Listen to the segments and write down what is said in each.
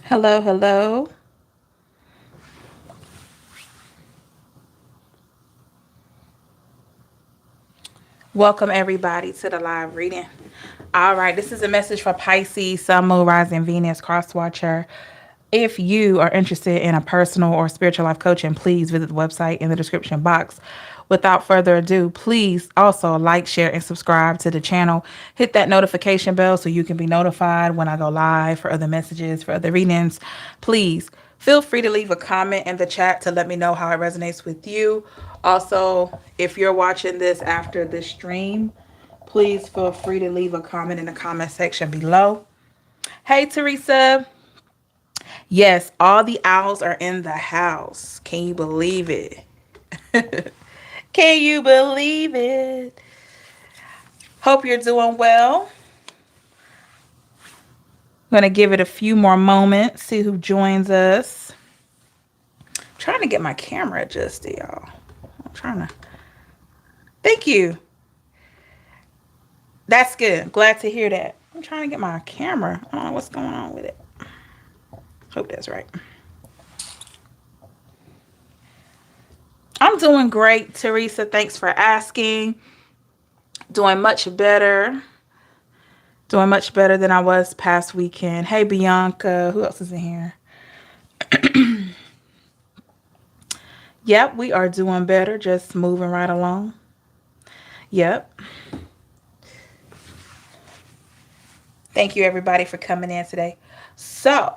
Hello, hello. Welcome everybody to the live reading. All right, this is a message for Pisces, Sun, Moon, Rising, Venus, Cross Watcher. If you are interested in a personal or spiritual life coaching, please visit the website in the description box. Without further ado, please also like, share, and subscribe to the channel. Hit that notification bell so you can be notified when I go live for other messages, for other readings. Please feel free to leave a comment in the chat to let me know how it resonates with you. Also, if you're watching this after the stream, please feel free to leave a comment in the comment section below. Hey, Teresa. Yes, all the owls are in the house. Can you believe it? Can you believe it? Hope you're doing well. I'm going to give it a few more moments, see who joins us. I'm trying to get my camera adjusted, y'all. I'm trying to. Thank you. That's good. Glad to hear that. I'm trying to get my camera. I don't know what's going on with it. Hope that's right. I'm doing great, Teresa. Thanks for asking. Doing much better. Doing much better than I was past weekend. Hey, Bianca. Who else is in here? Yep, we are doing better. Just moving right along. Yep. Thank you, everybody, for coming in today. So,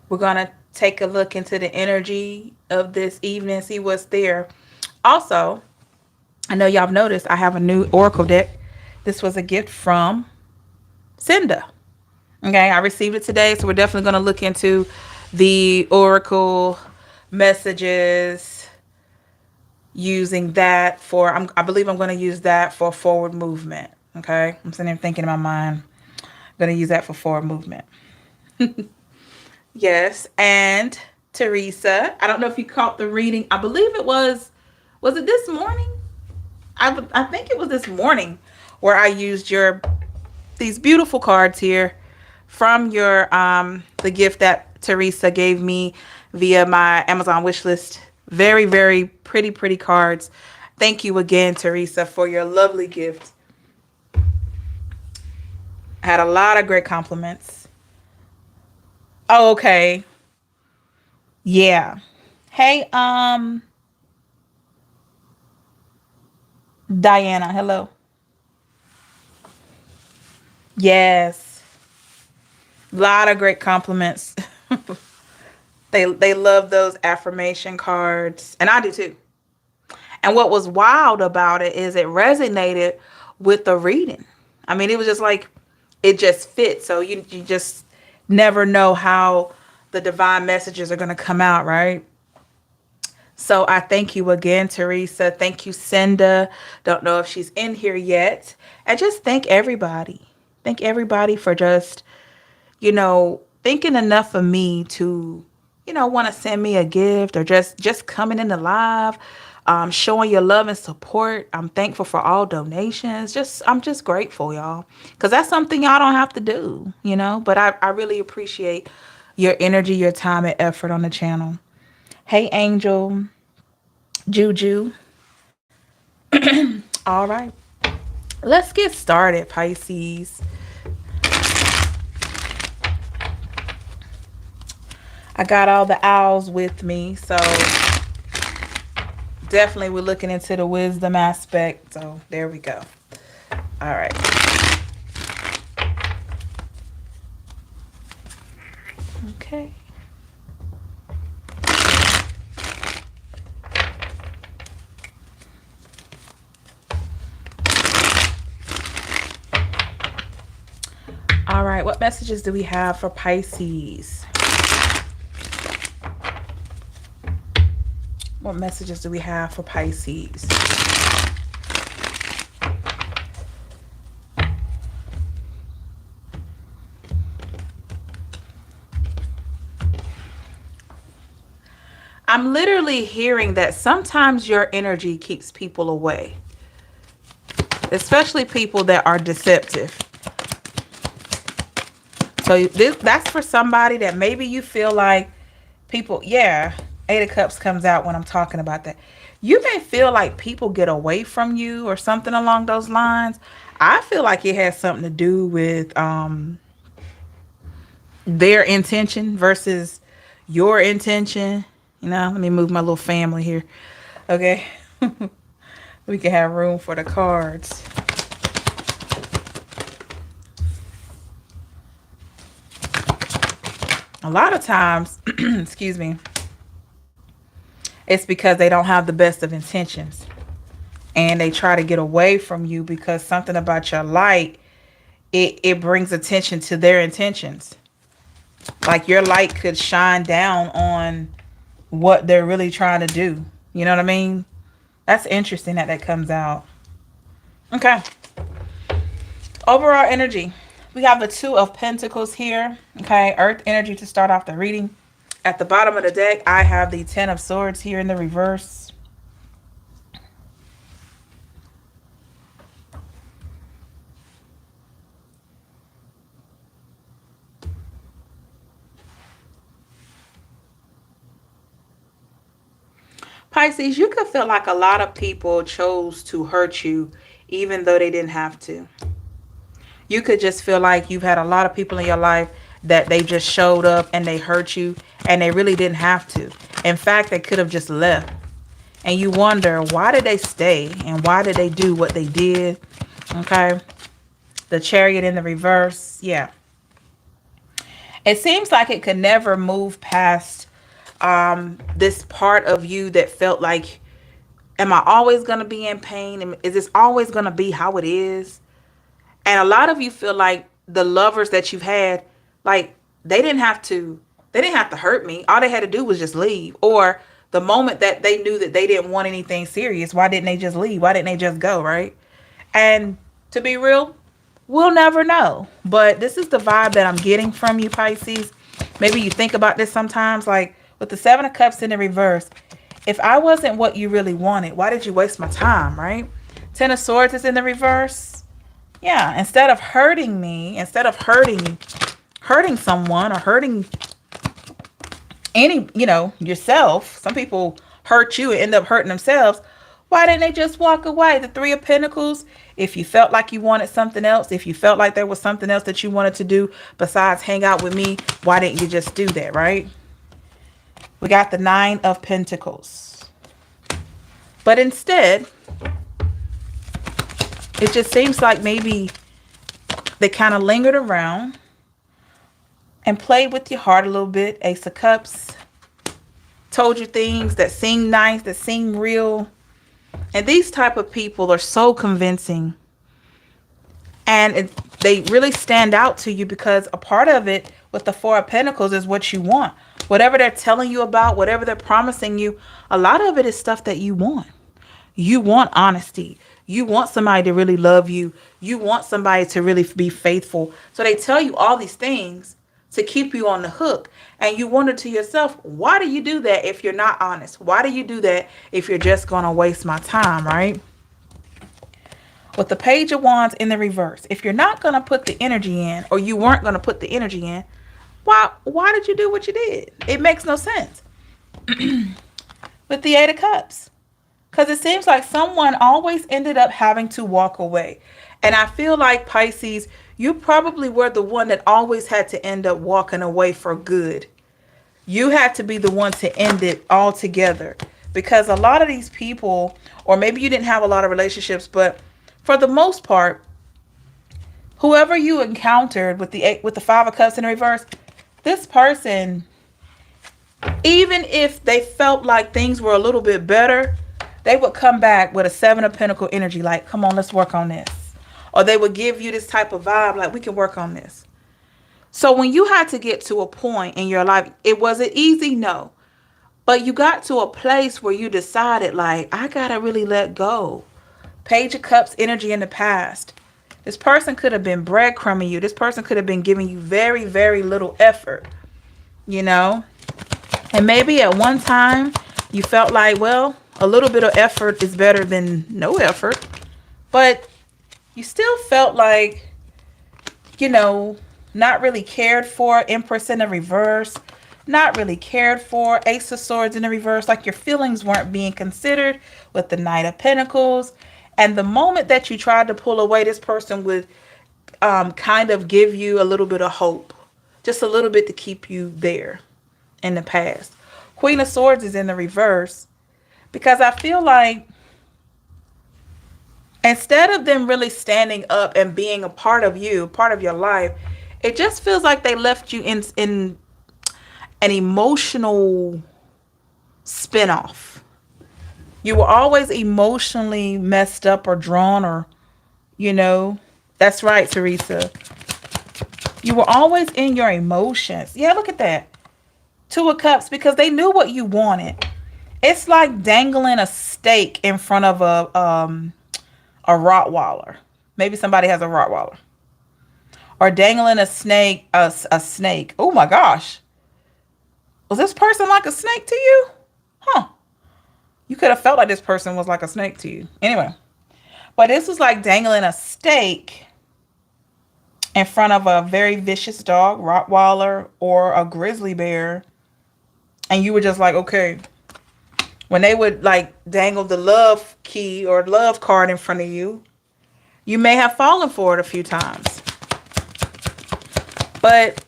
we're going to take a look into the energy of this evening, see what's there. Also, I know y'all have noticed I have a new Oracle deck. This was a gift from Cinda. Okay, I received it today, so we're definitely going to look into the Oracle messages using that for, I believe I'm going to use that for forward movement. Okay, I'm sitting there thinking in my mind, I'm going to use that for forward movement. Yes, and Teresa, I don't know if you caught the reading. I believe it was it this morning? I think it was this morning where I used these beautiful cards here from your the gift that Teresa gave me via my Amazon wish list. Very, very pretty cards. Thank you again, Teresa, for your lovely gift. I had a lot of great compliments. Oh, okay. Yeah. Hey, Diana, hello. Yes. A lot of great compliments. They love those affirmation cards, and I do too. And what was wild about it is it resonated with the reading. I mean, it was just like it just fit. So you just never know how the divine messages are going to come out, right? So I thank you again, Teresa. Thank you, Cinda. Don't know if she's in here yet. And just thank everybody. Thank everybody for just, thinking enough of me to, want to send me a gift or just coming in the live, showing your love and support. I'm thankful for all donations. I'm just grateful, y'all. Because that's something y'all don't have to do. But I really appreciate your energy, your time, and effort on the channel. Hey, Angel, Juju. All right. Let's get started, Pisces. I got all the owls with me, so definitely we're looking into the wisdom aspect. So there we go. All right. Okay. All right, what messages do we have for Pisces? What messages do we have for Pisces? I'm literally hearing that sometimes your energy keeps people away, especially people that are deceptive. So that's for somebody that maybe you feel like people, yeah, Eight of Cups comes out when I'm talking about that. You may feel like people get away from you or something along those lines. I feel like it has something to do with their intention versus your intention. You know, let me move my little family here. Okay. We can have room for the cards. A lot of times, excuse me, it's because they don't have the best of intentions. And they try to get away from you because something about your light, it brings attention to their intentions. Like your light could shine down on what they're really trying to do. You know what I mean? That's interesting that that comes out. Okay. Overall energy. We have the Two of Pentacles here. Okay. Earth energy to start off the reading. At the bottom of the deck, I have the Ten of Swords here in the reverse. Pisces, you could feel like a lot of people chose to hurt you even though they didn't have to. You could just feel like you've had a lot of people in your life that they just showed up and they hurt you and they really didn't have to. In fact, they could have just left. And you wonder, why did they stay? And why did they do what they did? Okay. The Chariot in the reverse. Yeah. It seems like it could never move past this part of you that felt like, am I always going to be in pain? Is this always going to be how it is? And a lot of you feel like the lovers that you've had, like they didn't have to hurt me. All they had to do was just leave. Or the moment that they knew that they didn't want anything serious, why didn't they just leave? Why didn't they just go, right? And to be real, we'll never know. But this is the vibe that I'm getting from you, Pisces. Maybe you think about this sometimes, like with the Seven of Cups in the reverse. If I wasn't what you really wanted, why did you waste my time, right? Ten of Swords is in the reverse. Yeah, instead of hurting me, instead of hurting someone or hurting any, yourself, some people hurt you and end up hurting themselves. Why didn't they just walk away? The Three of Pentacles, if you felt like you wanted something else, if you felt like there was something else that you wanted to do besides hang out with me, why didn't you just do that, right? We got the Nine of Pentacles. But instead, it just seems like maybe they kind of lingered around and played with your heart a little bit. Ace of Cups. Told you things that seem nice, that seem real. And these type of people are so convincing. And they really stand out to you because a part of it with the Four of Pentacles is what you want. Whatever they're telling you about, whatever they're promising you, a lot of it is stuff that you want. You want honesty. You want somebody to really love you. You want somebody to really be faithful. So they tell you all these things to keep you on the hook. And you wonder to yourself, why do you do that if you're not honest? Why do you do that if you're just going to waste my time, right? With the Page of Wands in the reverse, if you're not going to put the energy in, or you weren't going to put the energy in, why did you do what you did? It makes no sense. With the Eight of Cups, because it seems like someone always ended up having to walk away. And I feel like, Pisces, you probably were the one that always had to end up walking away for good. You had to be the one to end it altogether. Because a lot of these people, or maybe you didn't have a lot of relationships, but for the most part, whoever you encountered with the Five of Cups in reverse, this person, even if they felt like things were a little bit better, they would come back with a Seven of Pentacles energy, like, come on, let's work on this. Or they would give you this type of vibe, like, we can work on this. So when you had to get to a point in your life, it wasn't easy, no. But you got to a place where you decided, like, I got to really let go. Page of Cups energy in the past. This person could have been breadcrumbing you. This person could have been giving you very, very little effort, And maybe at one time you felt like, well, a little bit of effort is better than no effort. But you still felt like, not really cared for. Empress in the reverse, not really cared for. Ace of Swords in the reverse, like your feelings weren't being considered with the Knight of Pentacles. And the moment that you tried to pull away, this person would kind of give you a little bit of hope, just a little bit to keep you there in the past. Queen of Swords is in the reverse because I feel like instead of them really standing up and being a part of you, part of your life, it just feels like they left you in an emotional spinoff. You were always emotionally messed up or drawn, or, you know, that's right, Teresa. You were always in your emotions. Yeah, look at that. Two of Cups, because they knew what you wanted. It's like dangling a steak in front of a Rottweiler. Maybe somebody has a Rottweiler. Or dangling a snake, a snake. Oh my gosh. Was this person like a snake to you? Huh. You could have felt like this person was like a snake to you. Anyway. But this was like dangling a steak in front of a very vicious dog, Rottweiler, or a grizzly bear. And you were just like, okay. When they would like dangle the love key or love card in front of you, you may have fallen for it a few times. But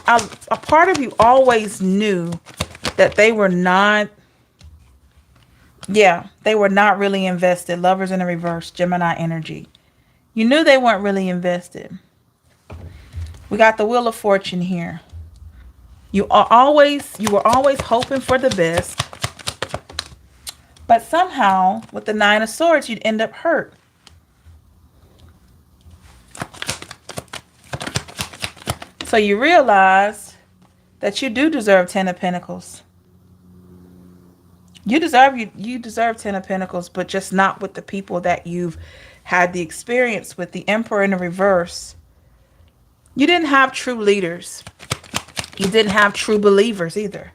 a part of you always knew that they were not, they were not really invested. Lovers in the reverse, Gemini energy. You knew they weren't really invested. We got the Wheel of Fortune here. You were always hoping for the best. But somehow, with the Nine of Swords, you'd end up hurt. So you realize that you do deserve Ten of Pentacles. You deserve Ten of Pentacles, but just not with the people that you've had the experience with. The Emperor in the reverse. You didn't have true leaders. You didn't have true believers either.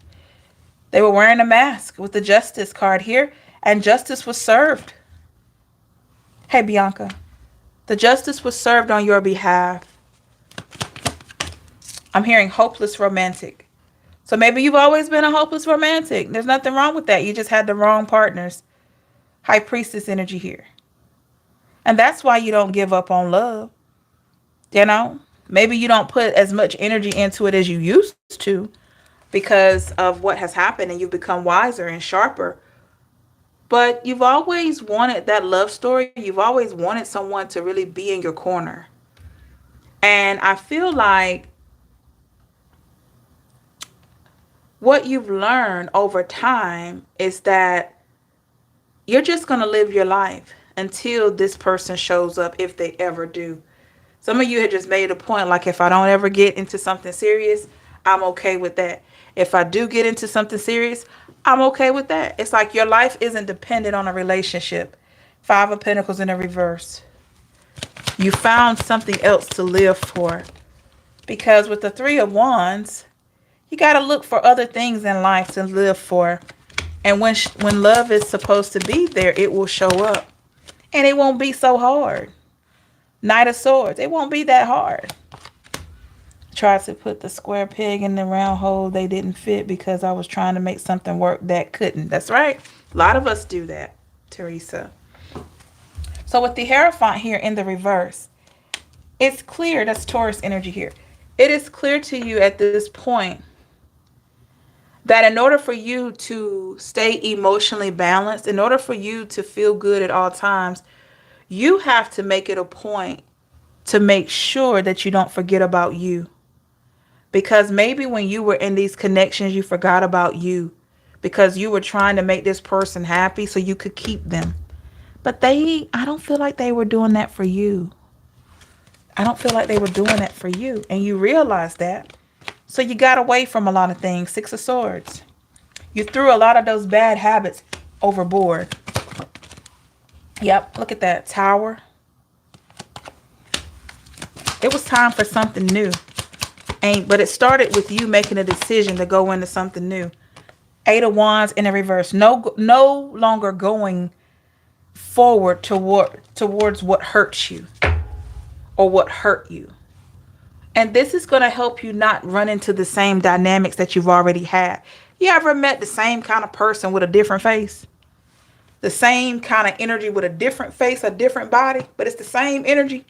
They were wearing a mask with the Justice card here, and justice was served. Hey, Bianca. The justice was served on your behalf. I'm hearing hopeless romantic. So maybe you've always been a hopeless romantic. There's nothing wrong with that. You just had the wrong partners. High Priestess energy here. And that's why you don't give up on love. You know? Maybe you don't put as much energy into it as you used to because of what has happened, and you've become wiser and sharper. But you've always wanted that love story. You've always wanted someone to really be in your corner. And I feel like what you've learned over time is that you're just going to live your life until this person shows up, if they ever do. Some of you had just made a point, like, if I don't ever get into something serious, I'm okay with that. If I do get into something serious, I'm okay with that. It's like your life isn't dependent on a relationship. Five of Pentacles in the reverse. You found something else to live for. Because with the Three of Wands, you got to look for other things in life to live for. And when love is supposed to be there, it will show up. And it won't be so hard. Knight of Swords. It won't be that hard. Tried to put the square peg in the round hole. They didn't fit because I was trying to make something work that couldn't. That's right. A lot of us do that, Teresa. So with the Hierophant here in the reverse, it's clear. That's Taurus energy here. It is clear to you at this point that in order for you to stay emotionally balanced, in order for you to feel good at all times, you have to make it a point to make sure that you don't forget about you. Because maybe when you were in these connections, you forgot about you because you were trying to make this person happy so you could keep them. But I don't feel like they were doing that for you. I don't feel like they were doing that for you. And you realize that. So you got away from a lot of things. Six of Swords. You threw a lot of those bad habits overboard. Yep, look at that. Tower. It was time for something new. But it started with you making a decision to go into something new. Eight of Wands in the reverse. No longer going forward towards what hurts you or what hurt you. And this is going to help you not run into the same dynamics that you've already had. You ever met the same kind of person with a different face? The same kind of energy with a different face, a different body, but it's the same energy.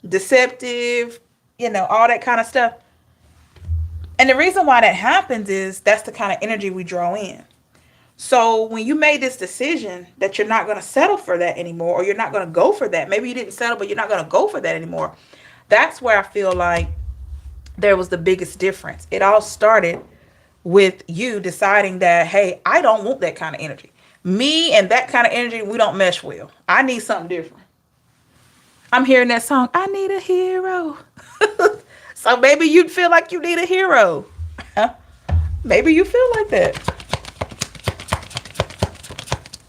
Deceptive, all that kind of stuff. And the reason why that happens is that's the kind of energy we draw in. So when you made this decision that you're not going to settle for that anymore, or you're not going to go for that, maybe you didn't settle, but you're not going to go for that anymore. That's where I feel like there was the biggest difference. It all started with you deciding that, hey, I don't want that kind of energy. Me and that kind of energy, we don't mesh well. I need something different. I'm hearing that song, I need a hero. So maybe you'd feel like you need a hero. Maybe you feel like that.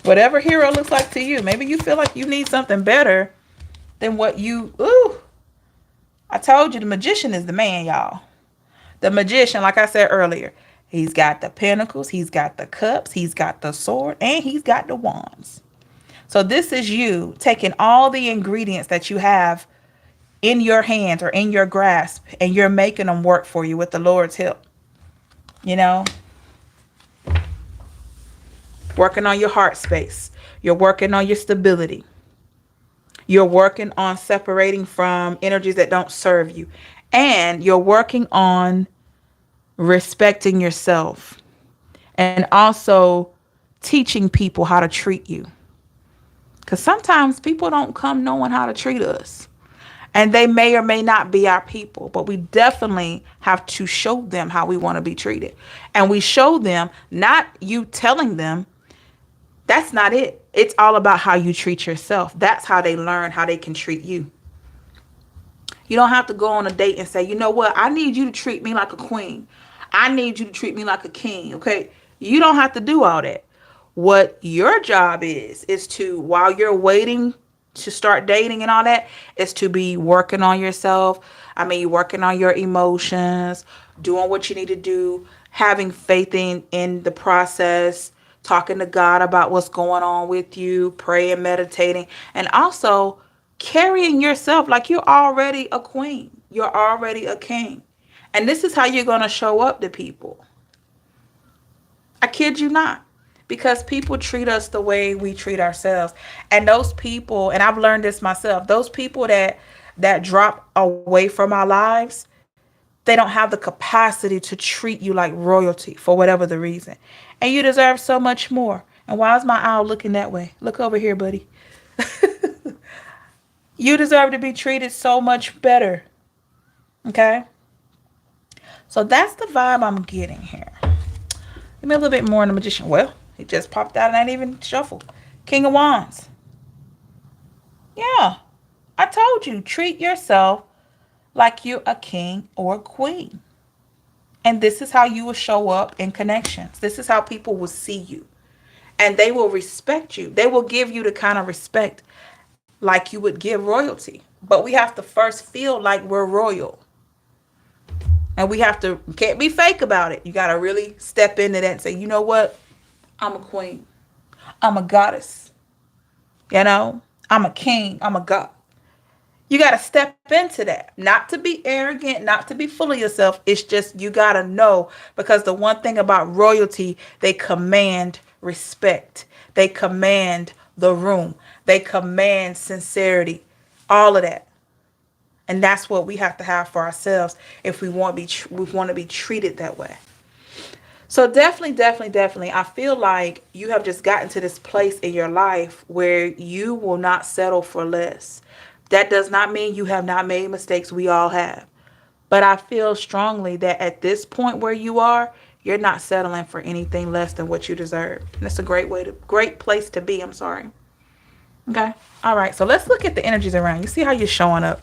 Whatever hero looks like to you, maybe you feel like you need something better than what you. Ooh, I told you the magician is the man, y'all. The magician, like I said earlier, he's got the pentacles, he's got the cups, he's got the sword, and he's got the wands. So this is you taking all the ingredients that you have in your hands or in your grasp, and you're making them work for you with the Lord's help. Working on your heart space. You're working on your stability. You're working on separating from energies that don't serve you. And you're working on respecting yourself. And also teaching people how to treat you. Because sometimes people don't come knowing how to treat us. And they may or may not be our people, but we definitely have to show them how we want to be treated. And we show them, not you telling them. That's not it. It's all about how you treat yourself. That's how they learn how they can treat you. You don't have to go on a date and say, you know what? I need you to treat me like a queen. I need you to treat me like a king. Okay. You don't have to do all that. What your job is to, while you're waiting to start dating and all that, is to be working on yourself. I mean, working on your emotions, doing what you need to do, having faith in the process, talking to God about what's going on with you, praying, meditating, and also carrying yourself like you're already a queen. You're already a king. And this is how you're going to show up to people. I kid you not. Because people treat us the way we treat ourselves. And those people, and I've learned this myself, those people that drop away from our lives, they don't have the capacity to treat you like royalty for whatever the reason. And you deserve so much more. And why is my owl looking that way? Look over here, buddy. You deserve to be treated so much better. Okay? So that's the vibe I'm getting here. Give me a little bit more on the magician. Well, it just popped out and I didn't even shuffle. King of Wands. Yeah. I told you, treat yourself like you're a king or a queen. And this is how you will show up in connections. This is how people will see you. And they will respect you. They will give you the kind of respect like you would give royalty. But we have to first feel like we're royal. And we can't be fake about it. You got to really step into that and say, you know what? I'm a queen. I'm a goddess. I'm a king. I'm a god. You got to step into that. Not to be arrogant, not to be full of yourself. It's just you got to know, because the one thing about royalty, they command respect. They command the room. They command sincerity. All of that. And that's what we have to have for ourselves if we want to be treated that way. So definitely, I feel like you have just gotten to this place in your life where you will not settle for less. That does not mean you have not made mistakes. We all have. But I feel strongly that at this point where you are, you're not settling for anything less than what you deserve. And it's a great place to be. I'm sorry. Okay. All right. So let's look at the energies around you. See how you're showing up.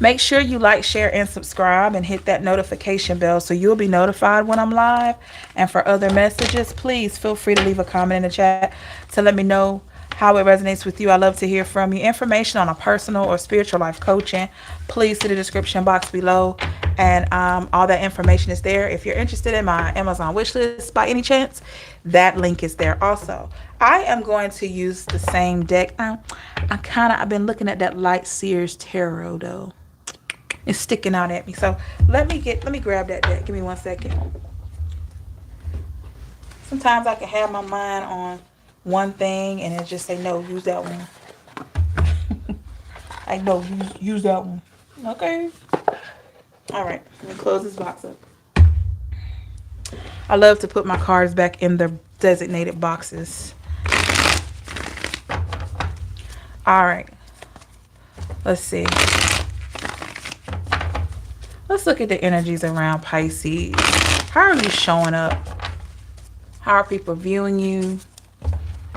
Make sure you like, share, and subscribe, and hit that notification bell so you'll be notified when I'm live. And for other messages, please feel free to leave a comment in the chat to let me know how it resonates with you. I love to hear from you. Information on a personal or spiritual life coaching, please see the description box below. And all that information is there. If you're interested in my Amazon wishlist by any chance, that link is there also. I am going to use the same deck. I've been looking at that light Seer's tarot though. It's sticking out at me. So let me grab that deck. Give me 1 second. Sometimes I can have my mind on one thing and it just say, no, use that one. I know, use that one. Okay. All right. Let me close this box up. I love to put my cards back in their designated boxes. All right. Let's see. Let's look at the energies around Pisces. How are you showing up? How are people viewing you?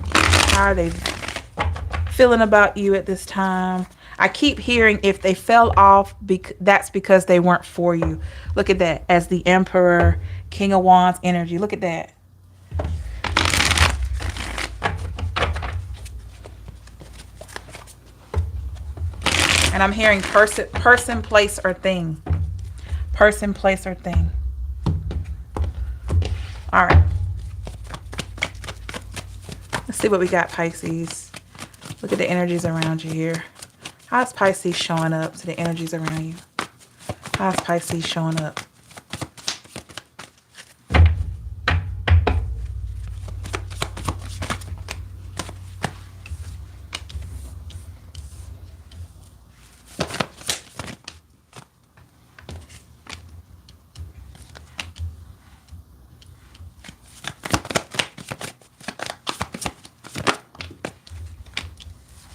How are they feeling about you at this time? I keep hearing if they fell off, that's because they weren't for you. Look at that. As the Emperor, King of Wands energy. Look at that. And I'm hearing person, place, or thing. Person, place, or thing. All right. Let's see what we got, Pisces. Look at the energies around you here. How's Pisces showing up to the energies around you? How's Pisces showing up?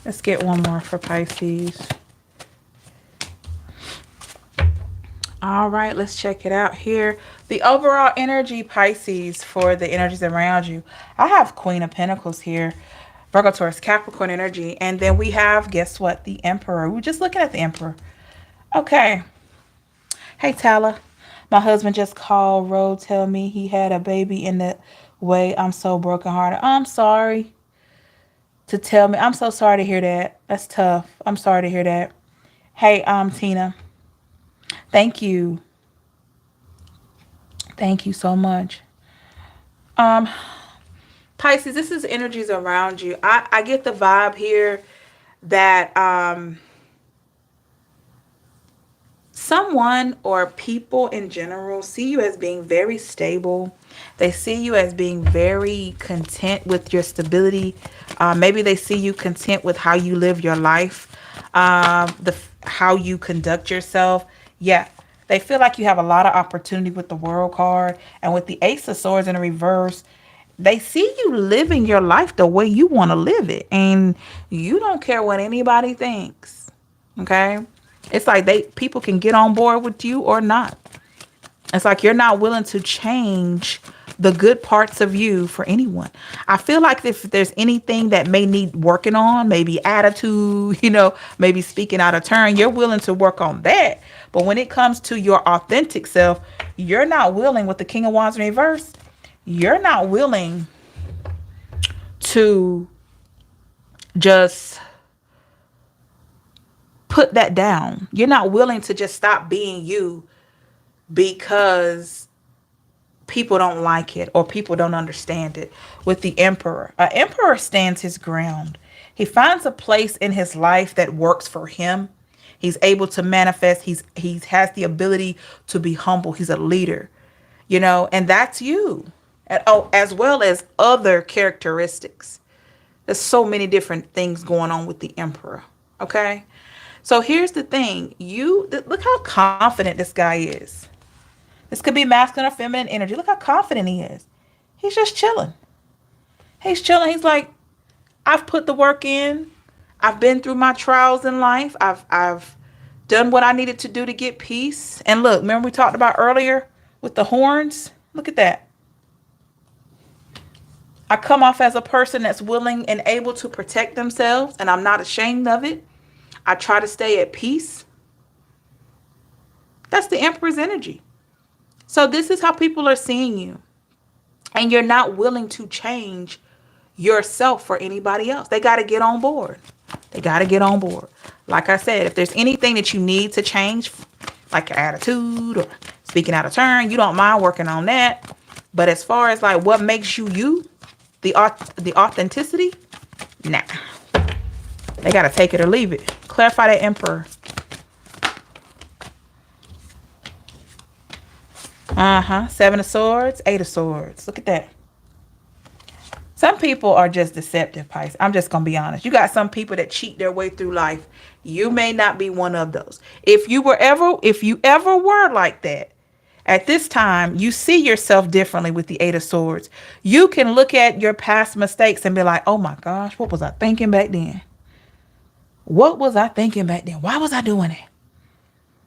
Let's get one more for Pisces. All right, let's check it out here. The overall energy, Pisces, for the energies around you. I have Queen of Pentacles here. Virgo, Taurus, Capricorn energy. And then we have, guess what? The Emperor. We're just looking at the Emperor. Okay. Hey, Tala. My husband just called. Ro tell me he had a baby in the way. I'm so brokenhearted. I'm sorry to tell me. I'm so sorry to hear that. That's tough. I'm sorry to hear that. Hey, Tina. Thank you. Thank you so much. Pisces, this is energies around you. I get the vibe here that someone or people in general see you as being very stable. They see you as being very content with your stability. Maybe they see you content with how you live your life, how you conduct yourself. Yeah, they feel like you have a lot of opportunity with the World card. And with the Ace of Swords in the reverse, they see you living your life the way you want to live it. And you don't care what anybody thinks. Okay? It's like people can get on board with you or not. It's like you're not willing to change the good parts of you for anyone. I feel like if there's anything that may need working on, maybe attitude, maybe speaking out of turn, you're willing to work on that. But when it comes to your authentic self, you're not willing, with the King of Wands in reverse, you're not willing to just put that down. You're not willing to just stop being you because people don't like it or people don't understand it. With the Emperor, an Emperor stands his ground. He finds a place in his life that works for him. He's able to manifest. He has the ability to be humble. He's a leader, and that's you. And, as well as other characteristics. There's so many different things going on with the Emperor. Okay. So here's the thing. Look how confident this guy is. This could be masculine or feminine energy. Look how confident he is. He's just chilling. He's chilling. He's like, I've put the work in. I've been through my trials in life. I've done what I needed to do to get peace. And look, remember we talked about earlier with the horns? Look at that. I come off as a person that's willing and able to protect themselves, and I'm not ashamed of it. I try to stay at peace. That's the Emperor's energy. So this is how people are seeing you. And you're not willing to change yourself for anybody else. They got to get on board. They got to get on board. Like I said, if there's anything that you need to change, like your attitude or speaking out of turn, you don't mind working on that. But as far as like what makes you you, the authenticity, nah. They got to take it or leave it. Clarify that Emperor. Seven of Swords, Eight of Swords. Look at that. Some people are just deceptive, Pisces. I'm just gonna be honest. You got some people that cheat their way through life. You may not be one of those. If you ever were like that, at this time, you see yourself differently with the Eight of Swords. You can look at your past mistakes and be like, oh my gosh, what was I thinking back then? What was I thinking back then? Why was I doing it?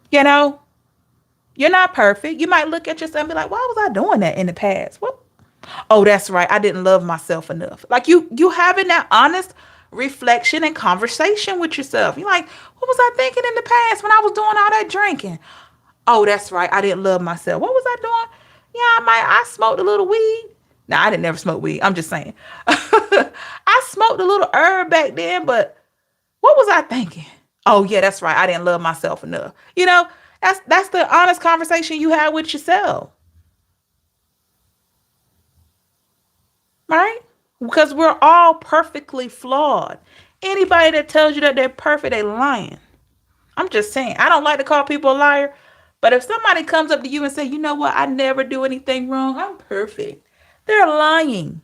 You know, you're not perfect. You might look at yourself and be like, why was I doing that in the past? What? Oh, that's right. I didn't love myself enough. Like you having that honest reflection and conversation with yourself. You're like, what was I thinking in the past when I was doing all that drinking? Oh, that's right. I didn't love myself. What was I doing? Yeah, I smoked a little weed. Now, I didn't never smoke weed. I'm just saying. I smoked a little herb back then, but what was I thinking? Oh, yeah, that's right. I didn't love myself enough. That's the honest conversation you have with yourself. Right? Because we're all perfectly flawed. Anybody that tells you that they're perfect, they lying. I'm just saying. I don't like to call people a liar, but if somebody comes up to you and say, you know what, I never do anything wrong, I'm perfect, they're lying.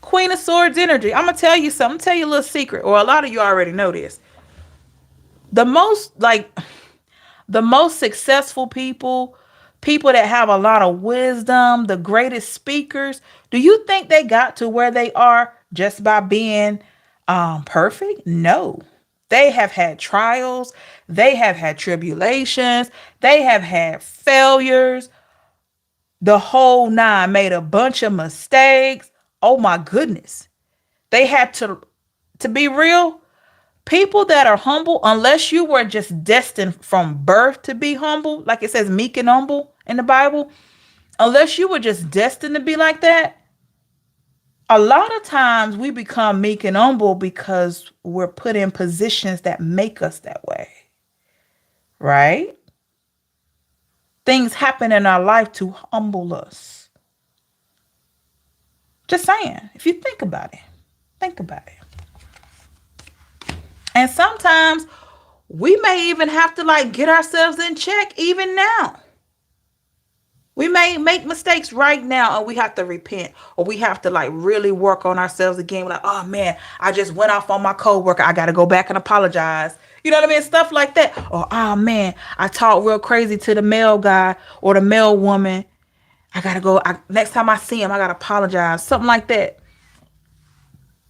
Queen of Swords energy. I'm gonna tell you something. I'm gonna tell you a little secret, or a lot of you already know this. The most the most successful people that have a lot of wisdom, the greatest speakers, do you think they got to where they are just by being perfect? No. They have had trials, they have had tribulations, they have had failures, the whole nine, made a bunch of mistakes. Oh my goodness. They had to be real. People that are humble, unless you were just destined from birth to be humble, like it says meek and humble in the Bible, unless you were just destined to be like that, a lot of times we become meek and humble because we're put in positions that make us that way, right? Things happen in our life to humble us. Just saying, if you think about it, think about it. And sometimes we may even have to get ourselves in check even now. We may make mistakes right now and we have to repent, or we have to really work on ourselves again. We're like, oh man, I just went off on my coworker. I got to go back and apologize. You know what I mean? Stuff like that. Or, oh man, I talked real crazy to the male guy or the male woman. I got to go. Next time I see him, I got to apologize. Something like that.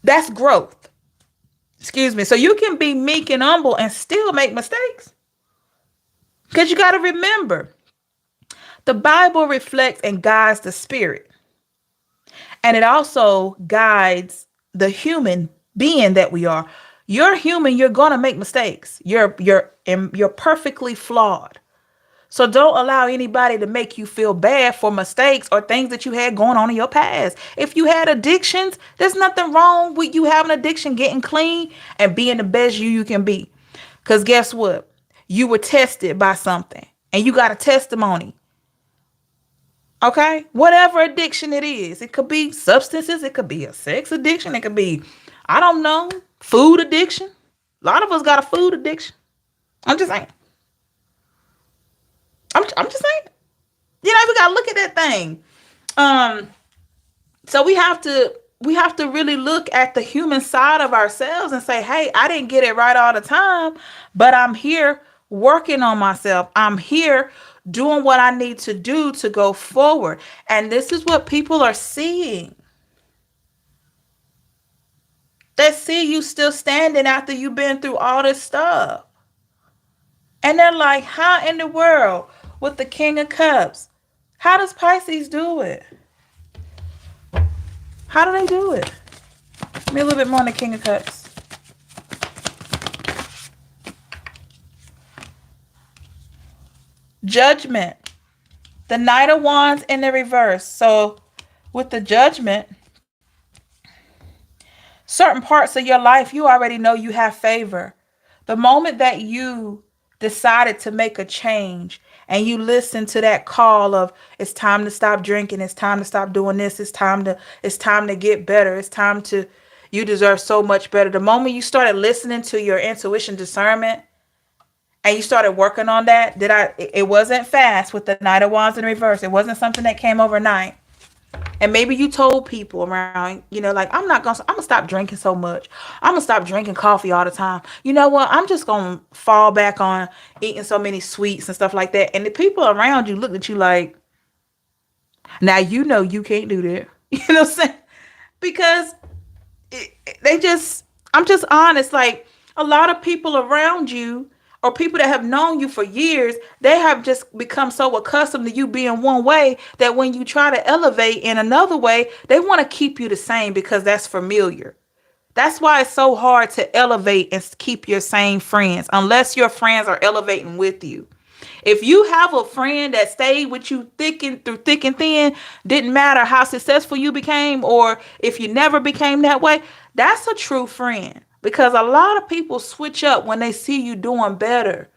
That's growth. Excuse me. So you can be meek and humble and still make mistakes. Because you got to remember, the Bible reflects and guides the spirit. And it also guides the human being that we are. You're human, you're going to make mistakes. You're perfectly flawed. So don't allow anybody to make you feel bad for mistakes or things that you had going on in your past. If you had addictions, there's nothing wrong with you having addiction, getting clean, and being the best you can be. Because guess what? You were tested by something and you got a testimony. Okay? Whatever addiction it is. It could be substances. It could be a sex addiction. It could be, I don't know, food addiction. A lot of us got a food addiction. I'm just saying. I'm just saying. We got to look at that thing. So we have to really look at the human side of ourselves and say, hey, I didn't get it right all the time, but I'm here working on myself. I'm here doing what I need to do to go forward. And this is what people are seeing. They see you still standing after you've been through all this stuff. And they're like, how in the world with the King of Cups? How does Pisces do it? How do they do it? Give me a little bit more on the King of Cups. Judgment. The Knight of Wands in the reverse. So with the Judgment, certain parts of your life, you already know you have favor. The moment that you decided to make a change and you listen to that call of it's time to stop drinking, it's time to stop doing this, it's time to get better, you deserve so much better. The moment you started listening to your intuition, discernment, and you started working on that. It wasn't fast with the Knight of Wands in reverse. It wasn't something that came overnight. And maybe you told people around, like, I'm gonna stop drinking so much. I'm gonna stop drinking coffee all the time. You know what? I'm just gonna fall back on eating so many sweets and stuff like that. And the people around you looked at you like, now you can't do that. You know what I'm saying? Because they just, I'm just honest, like, a lot of people around you or people that have known you for years, they have just become so accustomed to you being one way that when you try to elevate in another way, they want to keep you the same because that's familiar. That's why it's so hard to elevate and keep your same friends unless your friends are elevating with you. If you have a friend that stayed with you through thick and thin, didn't matter how successful you became or if you never became that way, that's a true friend. Because a lot of people switch up when they see you doing better.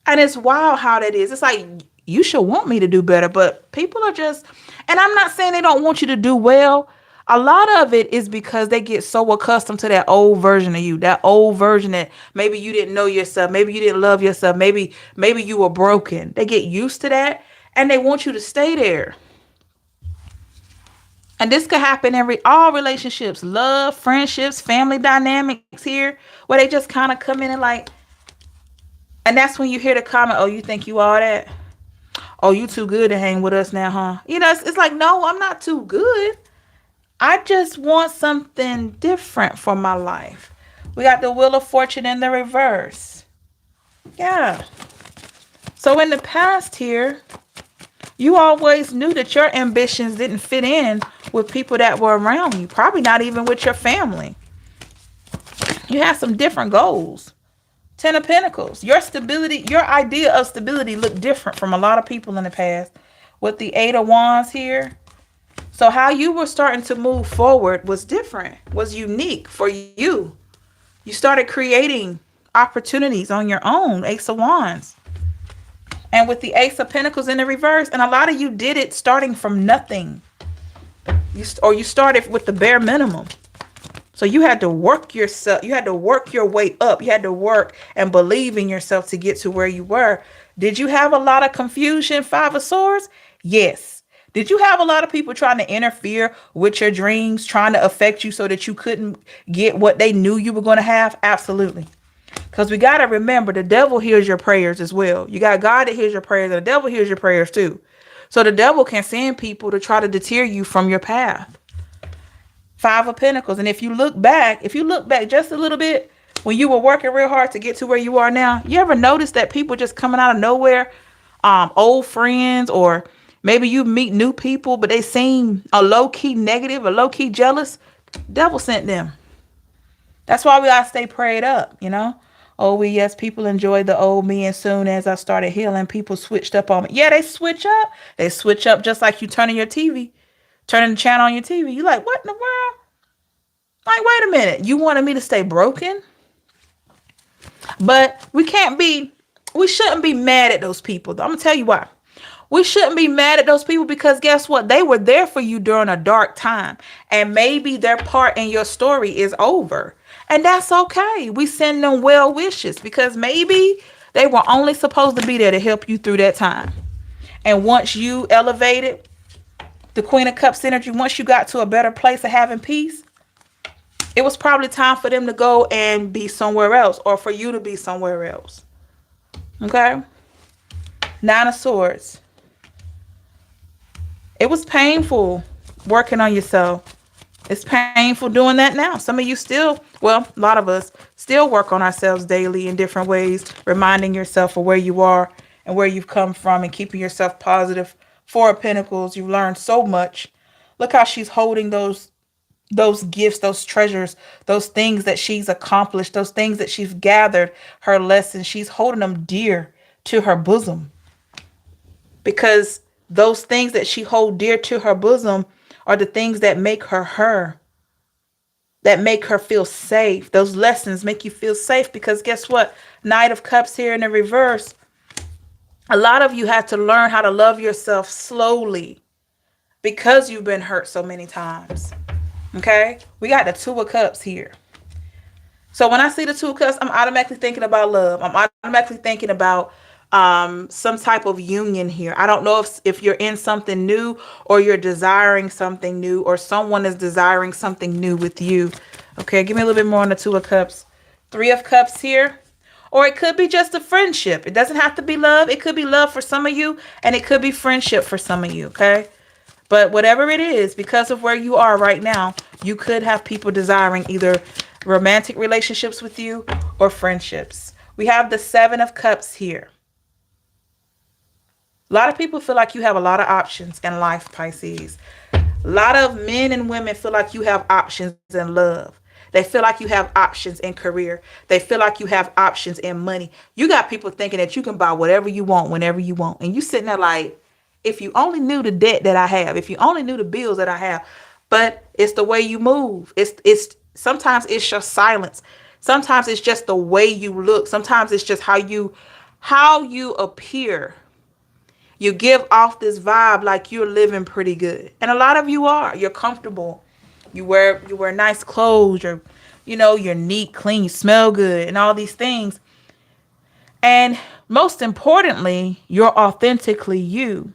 And it's wild how that is. It's like, you should want me to do better, but people are just, and I'm not saying they don't want you to do well. A lot of it is because they get so accustomed to that old version of you, that old version that maybe you didn't know yourself, maybe you didn't love yourself, maybe you were broken. They get used to that and they want you to stay there. And this could happen in all relationships, love, friendships, family dynamics here, where they just kind of come in and like, and that's when you hear the comment, oh, you think you all that? Oh, you too good to hang with us now, huh? It's like, no, I'm not too good. I just want something different for my life. We got the Wheel of Fortune in the reverse. Yeah. So in the past here, you always knew that your ambitions didn't fit in with people that were around you. Probably not even with your family. You had some different goals. Ten of Pentacles. Your stability, your idea of stability looked different from a lot of people in the past. With the Eight of Wands here. So how you were starting to move forward was different, was unique for you. You started creating opportunities on your own, Ace of Wands. And with the Ace of Pentacles in the reverse, and a lot of you did it starting from nothing. You started with the bare minimum. So you had to work yourself. You had to work your way up. You had to work and believe in yourself to get to where you were. Did you have a lot of confusion, Five of Swords? Yes. Did you have a lot of people trying to interfere with your dreams, trying to affect you so that you couldn't get what they knew you were going to have? Absolutely. Because we got to remember, the devil hears your prayers as well. You got God that hears your prayers, and the devil hears your prayers too. So the devil can send people to try to deter you from your path. Five of Pentacles. And if you look back just a little bit, when you were working real hard to get to where you are now, you ever notice that people just coming out of nowhere, old friends, or maybe you meet new people, but they seem a low-key negative, a low-key jealous? Devil sent them. That's why we gotta stay prayed up, Oh, yes, people enjoyed the old me, and soon as I started healing, people switched up on me. Yeah, they switch up. They switch up just like you turning the channel on your TV. You like, what in the world? Like, wait a minute. You wanted me to stay broken? But we shouldn't be mad at those people. I'm going to tell you why. We shouldn't be mad at those people because guess what? They were there for you during a dark time. And maybe their part in your story is over. And that's okay. We send them well wishes because maybe they were only supposed to be there to help you through that time. And once you elevated, the Queen of Cups energy, once you got to a better place of having peace, it was probably time for them to go and be somewhere else, or for you to be somewhere else. Okay? Nine of Swords. It was painful working on yourself. It's painful doing that now. Some of you a lot of us still work on ourselves daily in different ways, reminding yourself of where you are and where you've come from and keeping yourself positive. Four of Pentacles, you've learned so much. Look how she's holding those gifts, those treasures, those things that she's accomplished, those things that she's gathered, her lessons. She's holding them dear to her bosom. Because those things that she holds dear to her bosom are the things that make her her, that make her feel safe. Those lessons make you feel safe because guess what? Knight of Cups here in the reverse. A lot of you have to learn how to love yourself slowly because you've been hurt so many times. Okay? We got the Two of Cups here. So when I see the Two of Cups, I'm automatically thinking about love. I'm automatically thinking about some type of union here. I don't know if you're in something new, or you're desiring something new, or someone is desiring something new with you. Okay, give me a little bit more on the Two of Cups. Three of Cups here. Or it could be just a friendship. It doesn't have to be love. It could be love for some of you, and it could be friendship for some of you, okay? But whatever it is, because of where you are right now, you could have people desiring either romantic relationships with you or friendships. We have the Seven of Cups here. A lot of people feel like you have a lot of options in life, Pisces. A lot of men and women feel like you have options in love. They feel like you have options in career. They feel like you have options in money. You got people thinking that you can buy whatever you want whenever you want. And you sitting there like, if you only knew the debt that I have, if you only knew the bills that I have. But it's the way you move. It's sometimes it's your silence. Sometimes it's just the way you look. Sometimes it's just how you appear. You give off this vibe like you're living pretty good. And a lot of you are. You're comfortable. You wear nice clothes. You're neat, clean, you smell good, and all these things. And most importantly, you're authentically you.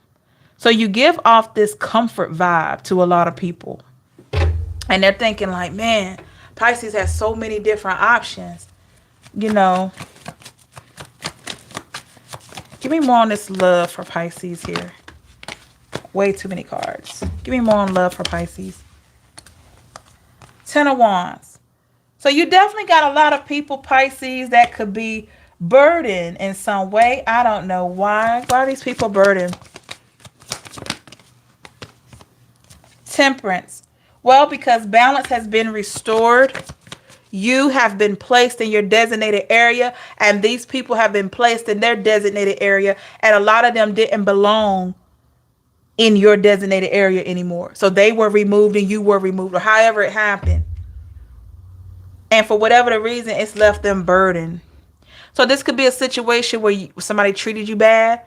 So you give off this comfort vibe to a lot of people. And they're thinking like, man, Pisces has so many different options. Give me more on this love for Pisces here. Way too many cards. Give me more on love for Pisces. Ten of Wands. So you definitely got a lot of people, Pisces, that could be burdened in some way. I don't know why. Why are these people burdened? Temperance. Well, because balance has been restored. You have been placed in your designated area, and these people have been placed in their designated area, and a lot of them didn't belong in your designated area anymore. So they were removed and you were removed, or however it happened. And for whatever the reason, it's left them burdened. So this could be a situation where somebody treated you bad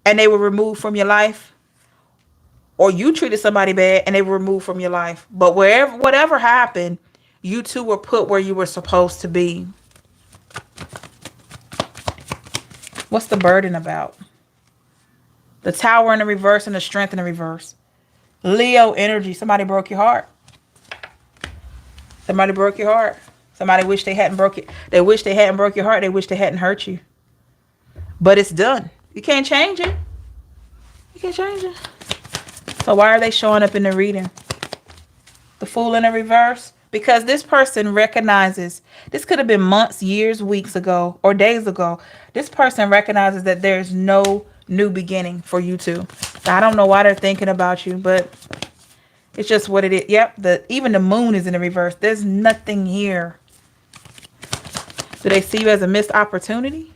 and they were removed from your life. Or you treated somebody bad and they were removed from your life. But whatever happened, you two were put where you were supposed to be. What's the burden about? The Tower in the reverse and the Strength in the reverse. Leo energy. Somebody broke your heart. Somebody broke your heart. Somebody wish they hadn't broke it. They wish they hadn't broke your heart. They wish they hadn't hurt you. But it's done. You can't change it. You can't change it. So why are they showing up in the reading? The Fool in the reverse. Because this person recognizes, this could have been months, years, weeks ago, or days ago. This person recognizes that there's no new beginning for you two. I don't know why they're thinking about you, but it's just what it is. Yep, even the moon is in the reverse. There's nothing here. Do they see you as a missed opportunity?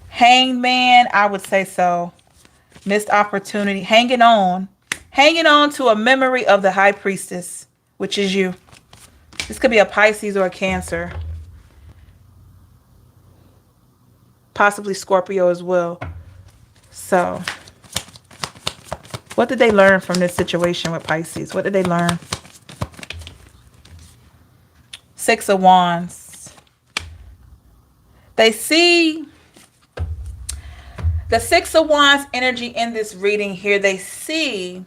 Hanged Man, I would say so. Missed opportunity. Hanging on. Hanging on to a memory of the High Priestess, which is you. This could be a Pisces or a Cancer. Possibly Scorpio as well. So, what did they learn from this situation with Pisces? What did they learn? Six of Wands. They see the Six of Wands energy in this reading here. They see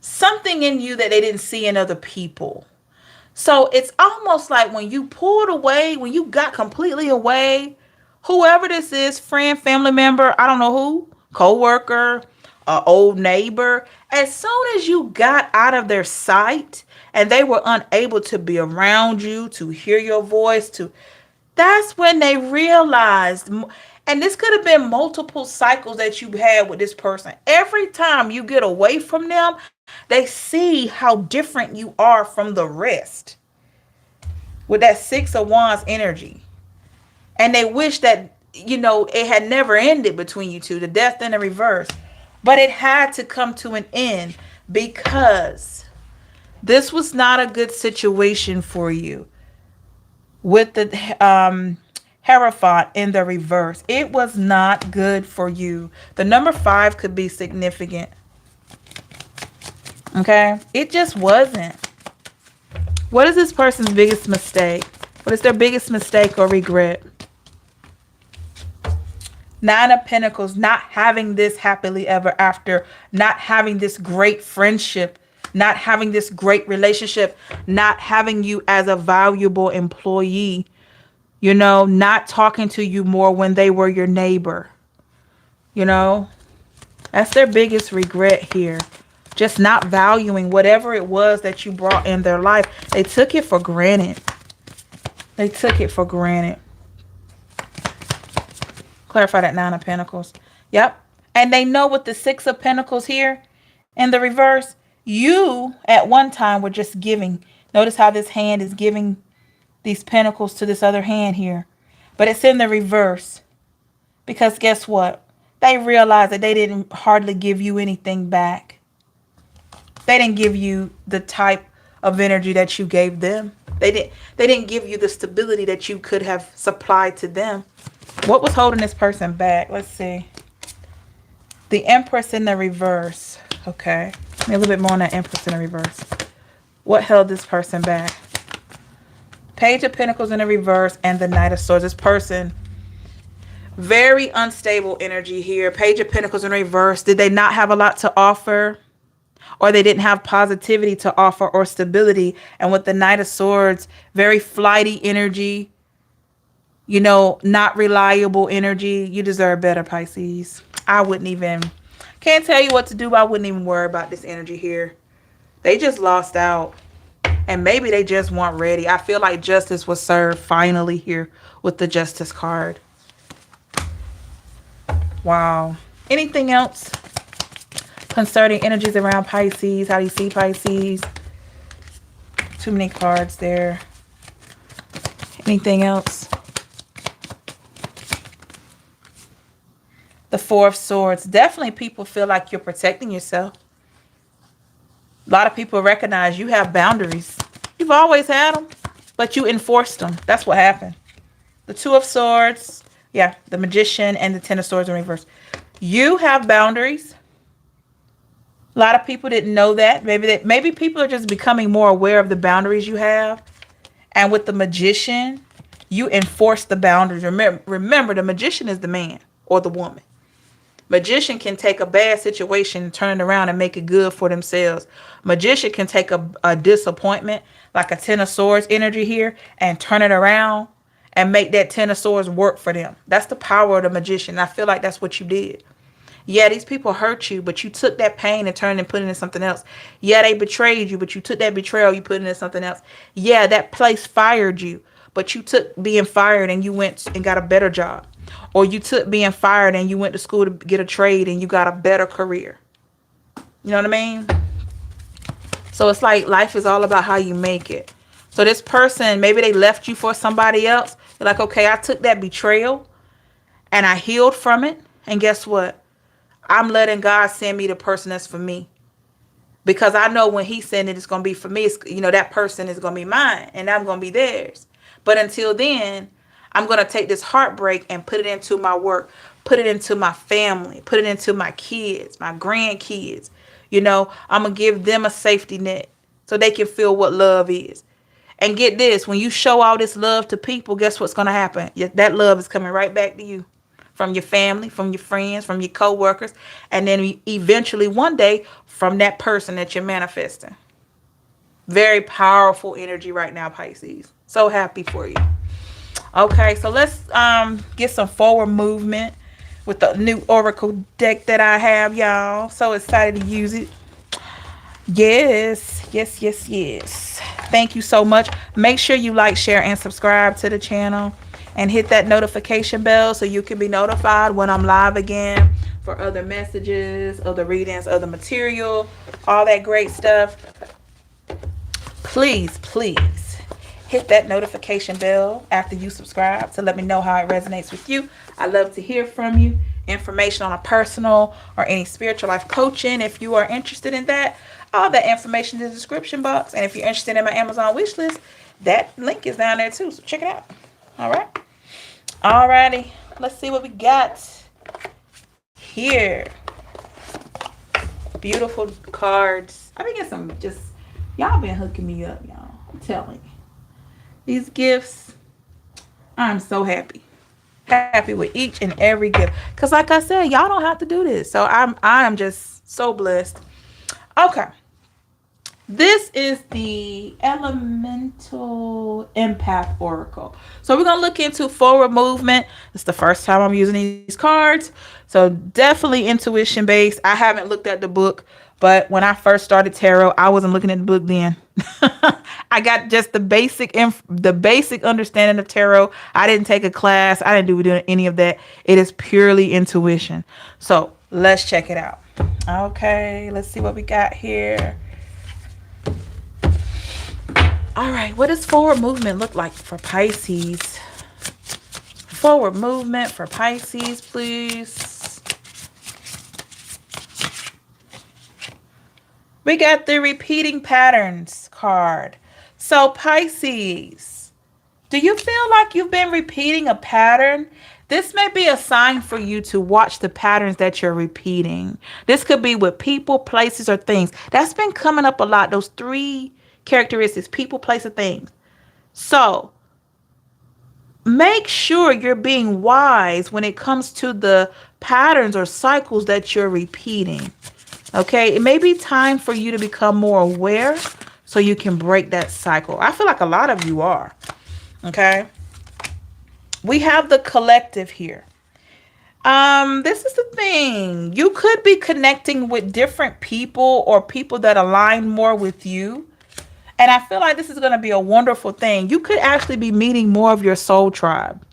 something in you that they didn't see in other people. So it's almost like when you pulled away, when you got completely away, whoever this is, friend, family member, I don't know who, co-worker, old neighbor, as soon as you got out of their sight and they were unable to be around you, to hear your voice, that's when they realized, and this could have been multiple cycles that you had with this person. Every time you get away from them, they see how different you are from the rest with that Six of Wands energy. And they wish that, it had never ended between you two, the Death in the reverse. But it had to come to an end because this was not a good situation for you. With the Hierophant in the reverse, it was not good for you. The number 5 could be significant. Okay? It just wasn't. What is this person's biggest mistake? What is their biggest mistake or regret? Nine of Pentacles, not having this happily ever after, not having this great friendship, not having this great relationship, not having you as a valuable employee, you know, not talking to you more when they were your neighbor. You know, that's their biggest regret here. Just not valuing whatever it was that you brought in their life. They took it for granted. They took it for granted. Clarify that Nine of Pentacles. Yep. And they know with the Six of Pentacles here in the reverse, you at one time were just giving. Notice how this hand is giving these pentacles to this other hand here. But it's in the reverse. Because guess what? They realized that they didn't hardly give you anything back. They didn't give you the type of energy that you gave them. They didn't give you the stability that you could have supplied to them. What was holding this person back? Let's see. The Empress in the reverse. Okay. A little bit more on that Empress in the reverse. What held this person back? Page of Pentacles in the reverse and the Knight of Swords. This person, very unstable energy here. Page of Pentacles in reverse. Did they not have a lot to offer? Or they didn't have positivity to offer or stability? And with the Knight of Swords, very flighty energy. You know, not reliable energy. You deserve better, Pisces. I wouldn't even, can't tell you what to do. I wouldn't even worry about this energy here. They just lost out. And maybe they just weren't ready. I feel like justice was served finally here with the Justice card. Wow. Anything else concerning energies around Pisces? How do you see Pisces? Too many cards there. Anything else? The Four of Swords. Definitely people feel like you're protecting yourself. A lot of people recognize you have boundaries. You've always had them, but you enforced them. That's what happened. The Two of Swords. Yeah, the Magician and the Ten of Swords in reverse. You have boundaries. A lot of people didn't know that. Maybe people are just becoming more aware of the boundaries you have. And with the Magician, you enforce the boundaries. Remember, the Magician is the man or the woman. Magician can take a bad situation and turn it around and make it good for themselves. Magician can take a disappointment, like a Ten of Swords energy here, and turn it around and make that Ten of Swords work for them. That's the power of the Magician. I feel like that's what you did. Yeah, these people hurt you, but you took that pain and turned and put it into something else. Yeah, they betrayed you, but you took that betrayal, you put it into something else. Yeah, that place fired you, but you took being fired and you went and got a better job. Or you took being fired and you went to school to get a trade and you got a better career. You know what I mean? So it's like life is all about how you make it. So this person, maybe they left you for somebody else. They're like, okay, I took that betrayal and I healed from it. And guess what? I'm letting God send me the person that's for me. Because I know when he sends it, it's going to be for me. It's, you know, that person is going to be mine and I'm going to be theirs. But until then, I'm going to take this heartbreak and put it into my work, put it into my family, put it into my kids, my grandkids. You know, I'm going to give them a safety net so they can feel what love is. And get this, when you show all this love to people, guess what's going to happen? That love is coming right back to you from your family, from your friends, from your co-workers, and then eventually one day from that person that you're manifesting. Very powerful energy right now, Pisces. So happy for you. Okay, so let's get some forward movement with the new Oracle deck that I have, y'all. So excited to use it. Yes, yes, yes, yes. Thank you so much. Make sure you like, share, and subscribe to the channel. And hit that notification bell so you can be notified when I'm live again for other messages, other readings, other material, all that great stuff. Please, please hit that notification bell after you subscribe to let me know how it resonates with you. I love to hear from you. Information on a personal or any spiritual life coaching, if you are interested in that, all that information in the description box. And if you're interested in my Amazon wish list, that link is down there too. So check it out. All right. Alrighty. Let's see what we got here. Beautiful cards. I been getting some y'all been hooking me up, y'all. I'm telling you. These gifts, I'm so happy. Happy with each and every gift. Cause like I said, y'all don't have to do this. So I am just so blessed. Okay. This is the Elemental Empath Oracle. So we're going to look into forward movement. It's the first time I'm using these cards. So definitely intuition based. I haven't looked at the book, but when I first started tarot, I wasn't looking at the book then. I got just the basic understanding of tarot. I didn't take a class. I didn't do any of that. It is purely intuition. So let's check it out. Okay, let's see what we got here. All right, what does forward movement look like for Pisces? Forward movement for Pisces, please. We got the repeating patterns card. So Pisces, do you feel like you've been repeating a pattern? This may be a sign for you to watch the patterns that you're repeating. This could be with people, places, or things. That's been coming up a lot. Those three characteristics: people, place, and things. So make sure you're being wise when it comes to the patterns or cycles that you're repeating. Okay, it may be time for you to become more aware so you can break that cycle. I feel like a lot of you are. Okay, we have the collective here. This is the thing. You could be connecting with different people or people that align more with you. And I feel like this is going to be a wonderful thing. You could actually be meeting more of your soul tribe.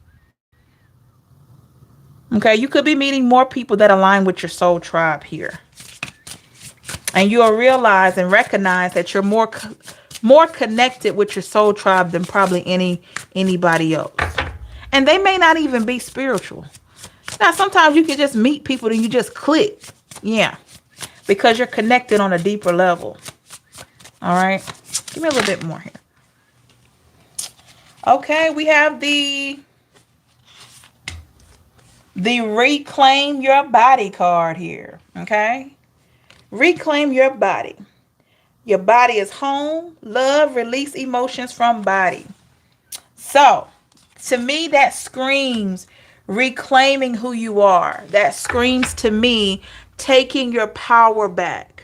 Okay, you could be meeting more people that align with your soul tribe here. And you'll realize and recognize that you're more connected with your soul tribe than probably anybody else. And they may not even be spiritual. Now, sometimes you can just meet people and you just click. Yeah, because you're connected on a deeper level. All right. Give me a little bit more here. Okay, we have the Reclaim Your Body card here. Okay. Reclaim your body. Your body is home. Love, release emotions from body. So, to me, that screams reclaiming who you are. That screams to me taking your power back.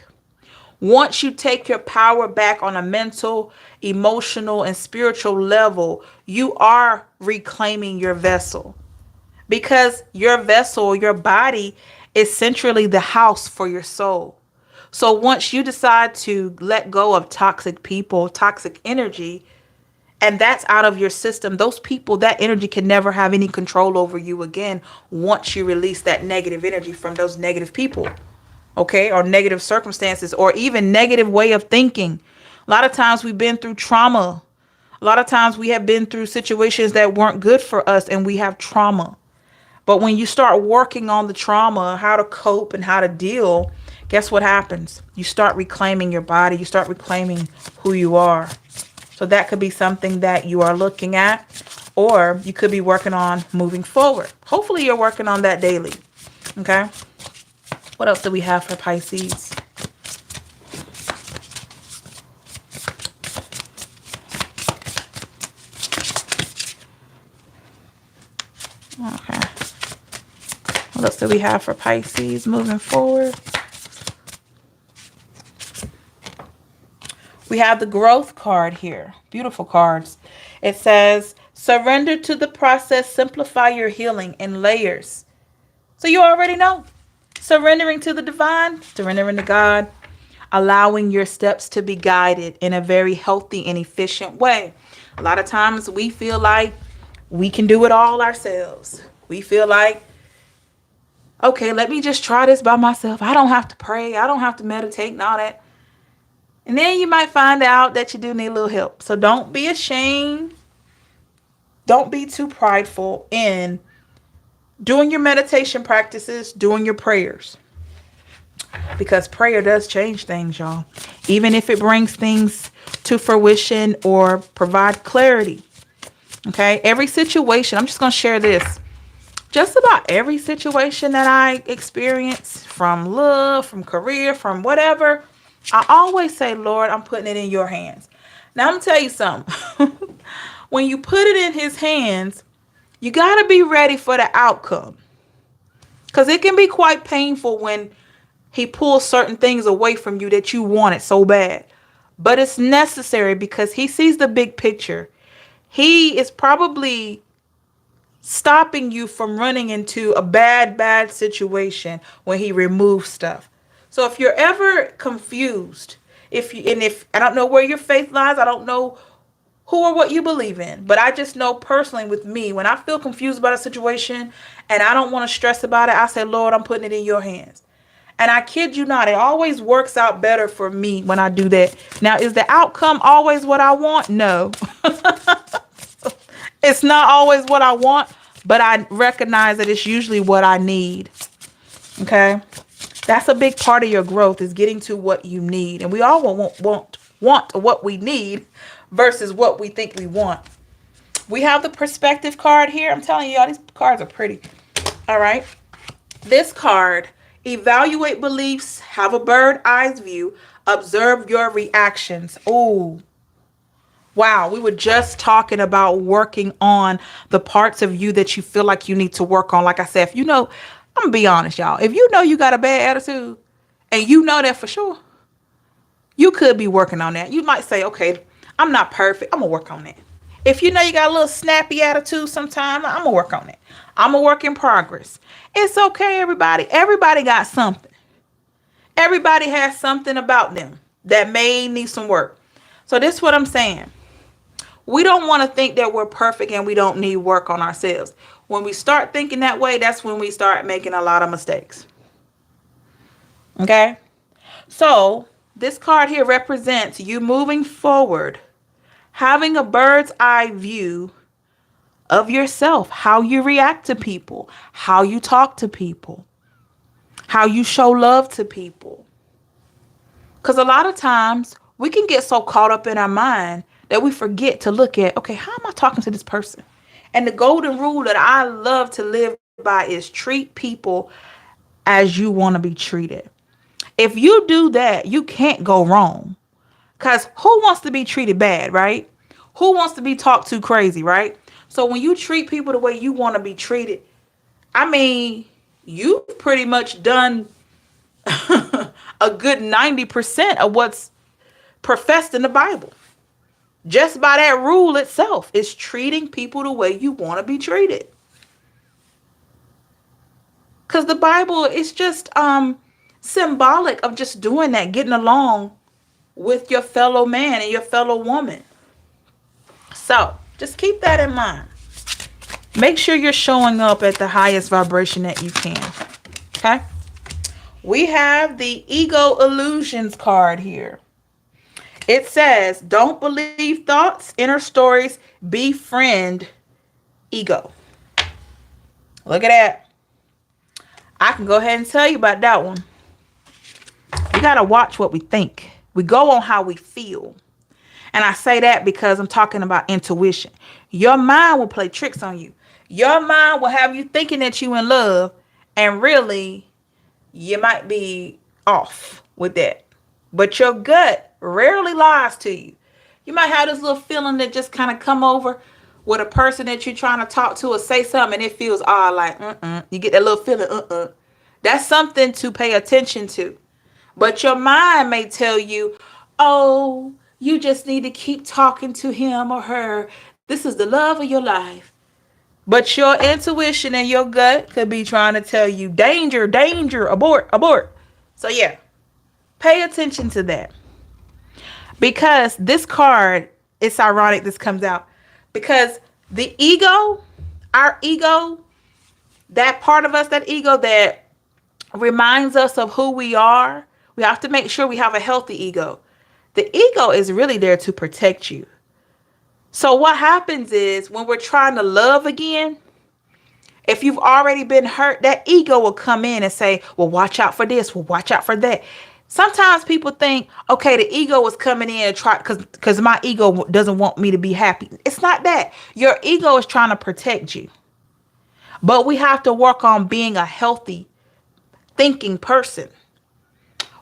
Once you take your power back on a mental, emotional, and spiritual level, you are reclaiming your vessel. Because your vessel, your body, is centrally the house for your soul. So once you decide to let go of toxic people, toxic energy, and that's out of your system, those people, that energy can never have any control over you again once you release that negative energy from those negative people. Okay, or negative circumstances, or even negative way of thinking. A lot of times we've been through trauma. A lot of times we have been through situations that weren't good for us and we have trauma. But when you start working on the trauma, how to cope and how to deal, guess what happens? You start reclaiming your body. You start reclaiming who you are. So that could be something that you are looking at, or you could be working on moving forward. Hopefully you're working on that daily. Okay. What else do we have for Pisces? Okay. What else do we have for Pisces moving forward? We have the growth card here. Beautiful cards. It says, surrender to the process, simplify your healing in layers. So you already know. Surrendering to the divine, surrendering to God, allowing your steps to be guided in a very healthy and efficient way. A lot of times we feel like we can do it all ourselves. We feel like, okay, let me just try this by myself. I don't have to pray. I don't have to meditate and all that. And then you might find out that you do need a little help. So don't be ashamed. Don't be too prideful in doing your meditation practices, doing your prayers. Because prayer does change things, y'all. Even if it brings things to fruition or provide clarity. Okay, every situation, I'm just going to share this. Just about every situation that I experience, from love, from career, from whatever, I always say, Lord, I'm putting it in your hands. Now, I'm going to tell you something. When you put it in his hands, You got to be ready for the outcome. Because it can be quite painful when he pulls certain things away from you that you wanted so bad. But it's necessary because he sees the big picture. He is probably stopping you from running into a bad situation when he removes stuff. So if you're ever confused, if I don't know where your faith lies, I don't know who or what you believe in, but I just know personally with me, when I feel confused about a situation and I don't want to stress about it, I say, Lord, I'm putting it in your hands. And I kid you not, it always works out better for me when I do that. Now, is the outcome always what I want? No. It's not always what I want, but I recognize that it's usually what I need. Okay? That's a big part of your growth, is getting to what you need. And we all want what we need versus what we think we want. We have the perspective card here. I'm telling you, all these cards are pretty. All right. This card, evaluate beliefs, have a bird eyes view, observe your reactions. Oh, wow. We were just talking about working on the parts of you that you feel like you need to work on. Like I said, if you know, I'm gonna be honest, y'all. If you know you got a bad attitude and you know that for sure, you could be working on that. You might say, okay, I'm not perfect. I'm gonna work on that. If you know you got a little snappy attitude sometime, I'm gonna work on it. I'm a work in progress. It's okay, everybody. Everybody got something. Everybody has something about them that may need some work. So this is what I'm saying. We don't want to think that we're perfect and we don't need work on ourselves. When we start thinking that way, that's when we start making a lot of mistakes. Okay? So this card here represents you moving forward, having a bird's eye view of yourself, how you react to people, how you talk to people, how you show love to people. Because a lot of times we can get so caught up in our mind that we forget to look at, okay, how am I talking to this person? And the golden rule that I love to live by is treat people as you want to be treated. If you do that, you can't go wrong. Because who wants to be treated bad, right? Who wants to be talked to crazy, right? So when you treat people the way you want to be treated, I mean, you've pretty much done a good 90% of what's professed in the Bible. Just by that rule itself, is treating people the way you want to be treated. Because the Bible is just symbolic of just doing that, getting along with your fellow man and your fellow woman. So just keep that in mind. Make sure you're showing up at the highest vibration that you can. Okay? We have the Ego Illusions card here. It says, don't believe thoughts, inner stories, befriend ego. Look at that. I can go ahead and tell you about that one. We got to watch what we think. We go on how we feel. And I say that because I'm talking about intuition. Your mind will play tricks on you. Your mind will have you thinking that you're in love, and really, you might be off with that. But your gut rarely lies to you. You might have this little feeling that just kind of come over with a person that you're trying to talk to or say something, and it feels odd, like, You get that little feeling, That's something to pay attention to. But your mind may tell you, oh, you just need to keep talking to him or her. This is the love of your life. But your intuition and your gut could be trying to tell you, danger, danger, abort, abort. So yeah, pay attention to that. Because this card, it's ironic this comes out. Because the ego, our ego, that part of us, that ego that reminds us of who we are, we have to make sure we have a healthy ego. The ego is really there to protect you. So what happens is when we're trying to love again, if you've already been hurt, that ego will come in and say, well, watch out for this. Well, watch out for that. Sometimes people think, okay, the ego is coming in and try because my ego doesn't want me to be happy. It's not that. Your ego is trying to protect you. But we have to work on being a healthy thinking person.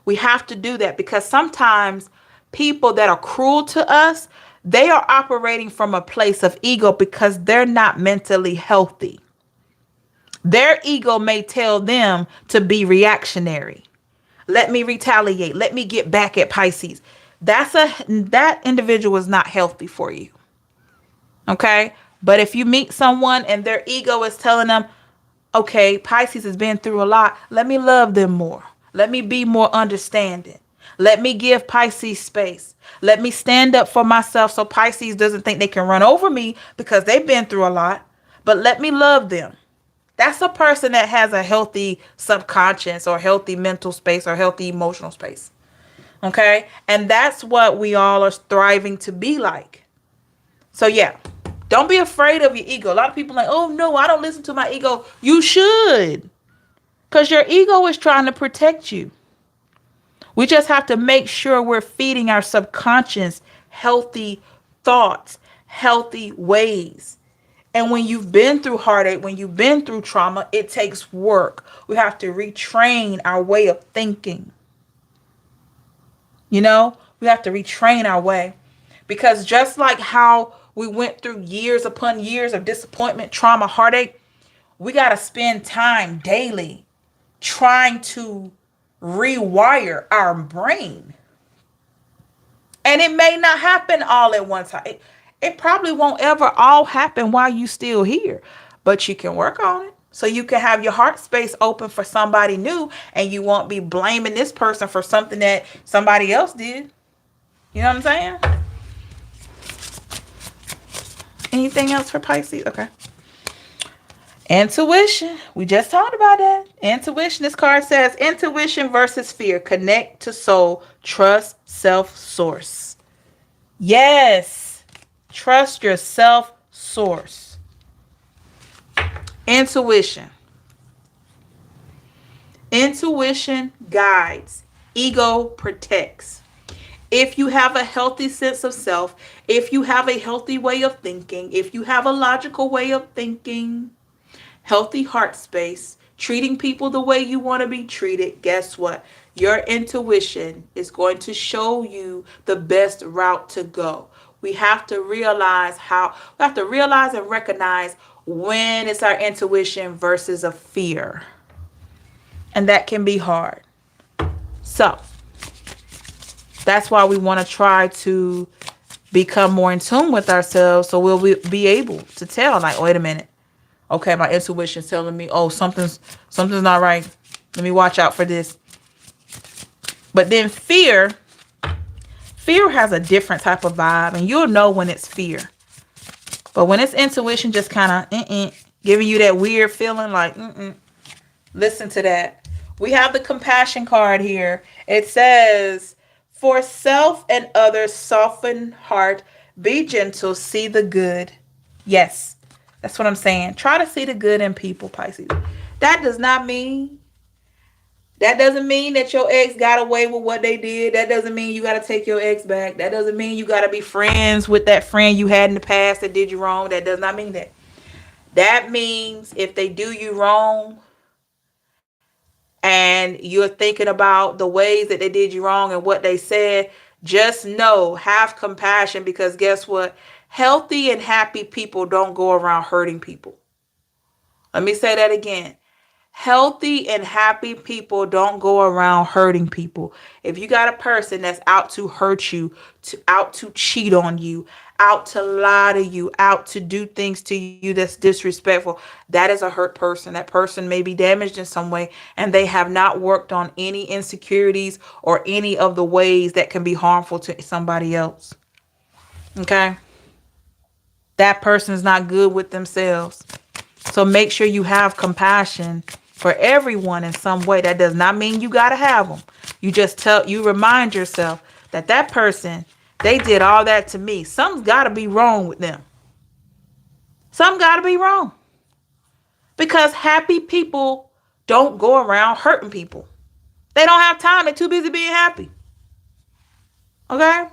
We have to do that because sometimes people that are cruel to us, They are operating from a place of ego because they're not mentally healthy. Their ego may tell them to be reactionary. Let me retaliate. Let me get back at Pisces. That individual is not healthy for you. Okay? But if you meet someone and their ego is telling them, okay, Pisces has been through a lot. Let me love them more. Let me be more understanding. Let me give Pisces space. Let me stand up for myself so Pisces doesn't think they can run over me because they've been through a lot. But let me love them. That's a person that has a healthy subconscious or healthy mental space or healthy emotional space. Okay? And that's what we all are striving to be like. So yeah, don't be afraid of your ego. A lot of people are like, oh no, I don't listen to my ego. You should. Because your ego is trying to protect you. We just have to make sure we're feeding our subconscious healthy thoughts, healthy ways. And when you've been through heartache, when you've been through trauma, it takes work. We have to retrain our way of thinking. You know, we have to retrain our way. Because just like how we went through years upon years of disappointment, trauma, heartache, we got to spend time daily trying to rewire our brain. And it may not happen all at one time. It probably won't ever all happen while you still here, but you can work on it. So you can have your heart space open for somebody new and you won't be blaming this person for something that somebody else did. You know what I'm saying? Anything else for Pisces? Okay. Intuition. We just talked about that. Intuition. This card says intuition versus fear. Connect to soul. Trust self source. Yes. Trust your self source. Intuition. Intuition guides. Ego protects. If you have a healthy sense of self, if you have a healthy way of thinking, if you have a logical way of thinking, healthy heart space, treating people the way you want to be treated, guess what? Your intuition is going to show you the best route to go. We have to realize and recognize when it's our intuition versus a fear. And that can be hard. So, that's why we want to try to become more in tune with ourselves so we'll be able to tell, like, wait a minute. Okay, my intuition's telling me, oh, something's not right. Let me watch out for this. But then fear has a different type of vibe, and you'll know when it's fear. But when it's intuition, just kind of giving you that weird feeling, like, listen to that. We have the compassion card here. It says, for self and others, soften heart, be gentle, see the good. Yes. That's what I'm saying. Try to see the good in people, Pisces. That doesn't mean that your ex got away with what they did. That doesn't mean you got to take your ex back. That doesn't mean you got to be friends with that friend you had in the past that did you wrong. That does not mean that. That means if they do you wrong and you're thinking about the ways that they did you wrong and what they said, just know, have compassion, because guess what? Healthy and happy people don't go around hurting people. Let me say that again. Healthy and happy people don't go around hurting people. If you got a person that's out to hurt you, out to cheat on you, out to lie to you, out to do things to you that's disrespectful, that is a hurt person. That person may be damaged in some way, and they have not worked on any insecurities or any of the ways that can be harmful to somebody else. Okay? That person is not good with themselves. So make sure you have compassion for everyone in some way. That does not mean you got to have them. You remind yourself that person, they did all that to me. Something's got to be wrong with them. Something got to be wrong. Because happy people don't go around hurting people. They don't have time. They're too busy being happy. Okay?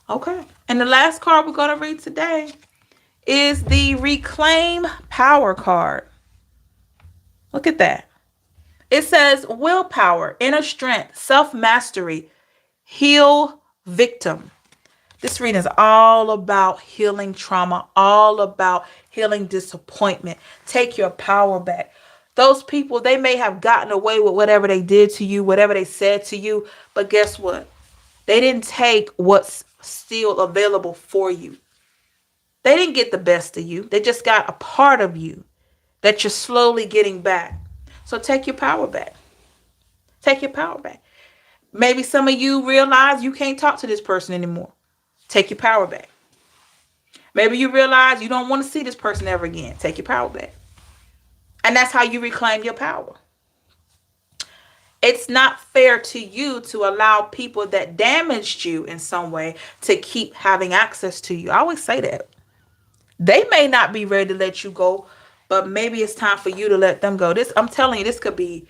Okay. And the last card we're going to read today is the Reclaim Power card. Look at that. It says willpower, inner strength, self-mastery, heal victim. This reading is all about healing trauma, all about healing disappointment. Take your power back. Those people, they may have gotten away with whatever they did to you, whatever they said to you, but guess what? They didn't take what's still available for you. They didn't get the best of you. They just got a part of you that you're slowly getting back. So take your power back. Take your power back. Maybe some of you realize you can't talk to this person anymore. Take your power back. Maybe you realize you don't want to see this person ever again. Take your power back. And that's how you reclaim your power. It's not fair to you to allow people that damaged you in some way to keep having access to you. I always say that. They may not be ready to let you go, but maybe it's time for you to let them go. This, I'm telling you, this could be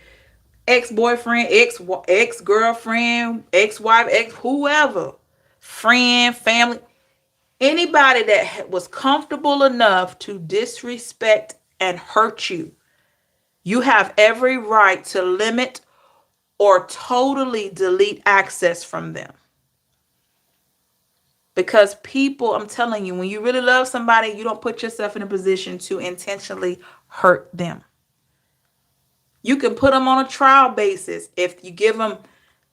ex-boyfriend, ex-girlfriend, ex-wife, whoever, friend, family, anybody that was comfortable enough to disrespect and hurt you. You have every right to limit or totally delete access from them. Because people, I'm telling you, when you really love somebody, you don't put yourself in a position to intentionally hurt them. You can put them on a trial basis if you give them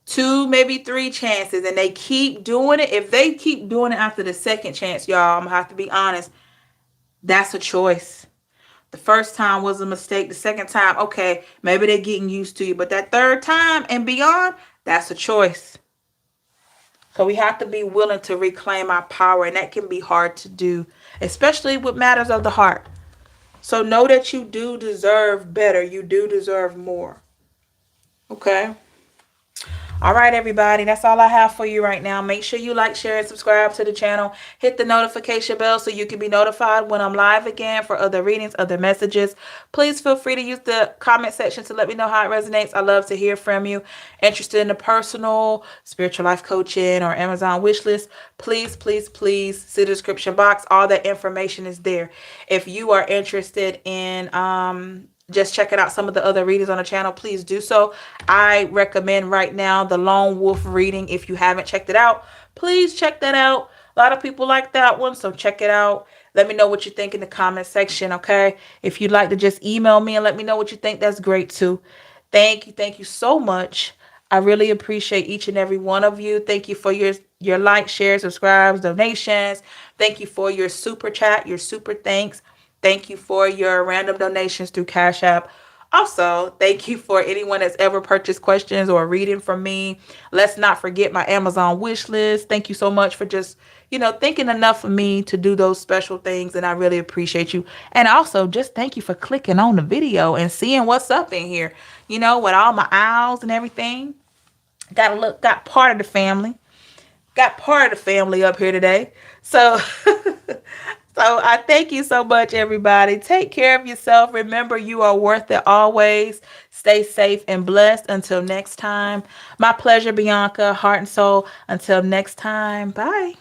2, maybe 3 chances and they keep doing it. If they keep doing it after the second chance, y'all, I'm gonna have to be honest, that's a choice. The first time was a mistake. The second time, okay, maybe they're getting used to you. But that third time and beyond, that's a choice. So we have to be willing to reclaim our power, and that can be hard to do, especially with matters of the heart. So know that you do deserve better. You do deserve more. Okay? All right, everybody, that's all I have for you right now. Make sure you like, share, and subscribe to the channel. Hit the notification bell so you can be notified when I'm live again for other readings, other messages. Please feel free to use the comment section to let me know how it resonates. I love to hear from you. Interested in the personal, spiritual life coaching, or Amazon wish list, please, please, please see the description box. All that information is there. If you are interested in just checking out some of the other readings on the channel, please do so. I recommend right now the Lone Wolf reading. If you haven't checked it out, please check that out. A lot of people like that one, so check it out. Let me know what you think in the comment section, okay? If you'd like to just email me and let me know what you think, that's great too. Thank you so much. I really appreciate each and every one of you. Thank you for your likes, shares, subscribes, donations. Thank you for your super chat, your super thanks. Thank you for your random donations through Cash App. Also, thank you for anyone that's ever purchased questions or reading from me. Let's not forget my Amazon wish list. Thank you so much for just, thinking enough of me to do those special things. And I really appreciate you. And also, just thank you for clicking on the video and seeing what's up in here. With all my owls and everything. Got part of the family. Got part of the family up here today. So... So I thank you so much, everybody. Take care of yourself. Remember, you are worth it always. Stay safe and blessed. Until next time. My pleasure, Bianca, heart and soul. Until next time. Bye.